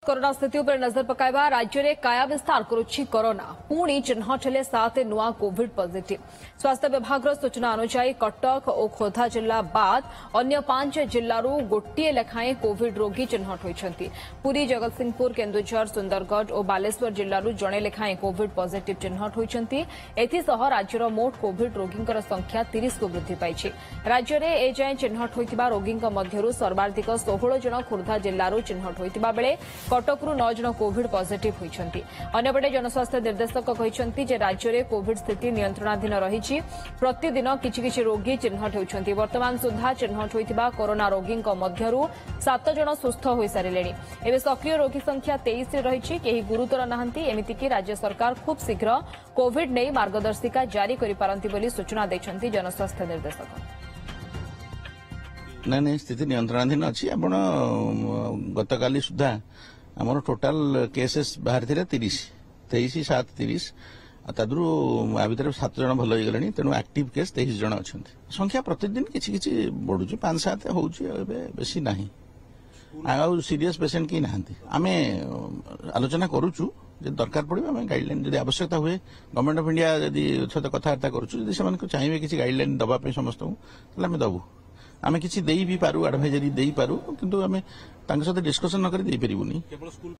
Corona स्थिति पर नजर पकाइबा राज्य में काया विस्तार करुछि कोरोना पुणी चिन्हट हेले 7 नुआ कोविड पॉजिटिव। स्वास्थ्य विभाग सूचना अनुसार कटक और खोर्धा जिला बाद अन्य 5 जिल्लारू गोटे लेखाएं कोविड रोगी चिन्हट होइछंती। पुरी, जगतसिंहपुर, केन्दुझर, सुंदरगढ़ और बालेश्वर जिल्लारू जणे लेखाएं कोविड पॉजिटिव चिन्हट होइछंती। एथिसह राज्यर मोट कोविड रोगींकर संख्या 30 को वृद्धि पाइछि। राज्य में एजाएं चिन्हट होइतिबा रोगींक मध्यरु सर्वाधिक 16 जण खोर्धा जिल्लारू चिन्हट होइतिबा बेले कटकरू 9 जण कोविड पॉजिटिव होइछंती। अन्यपटे जनस्वास्थ्य निर्देशक कहिसंती जे राज्य में कोविड स्थिति नियंत्रणाधीन रहिछि। प्रतिदिन किछि रोगी चिन्हट होइछंती। वर्तमान सुधा चिन्हट होइतिबा कोरोना रोगींक मध्यरु 7 जण सुस्थ होई सारिलेनी। एबे सक्रिय रोगी संख्या 23 रे रहिछि। केही गुरुतर नाहंती। एमिति कि राज्य सरकार खूब शीघ्र कोविड नै मार्गदर्शिका जारी करि पारंती बोली सूचना दैछंती जनस्वास्थ्य निर्देशक। नहीं स्थिति नियंत्रणाधीन अच्छी। आप गतकाली सुधा आमर टोटाल केसेस बाहर 30 23 7 30 तादू आ भर 7 जन भल हो गले। तेणु एक्टिव केस 23 जन अच्छा। संख्या प्रतिदिन किसी बढ़ू 5-7 हो बेसी ना। आ सीरीयस पेसेंट कि ना। आम आलोचना करुचु दरकार पड़े आम गाइडलाइन जब आवश्यकता हुए गवर्नमेंट ऑफ इंडिया जदि सहित कथबार्ता करुचु चाहिए किसी गाइडलाइन दवाई समस्त आम दबू। आम किसी दे भी पारू एडभाइजरी दे पारू किंतु आम सहित डिस्कसन नक दे पारूनी।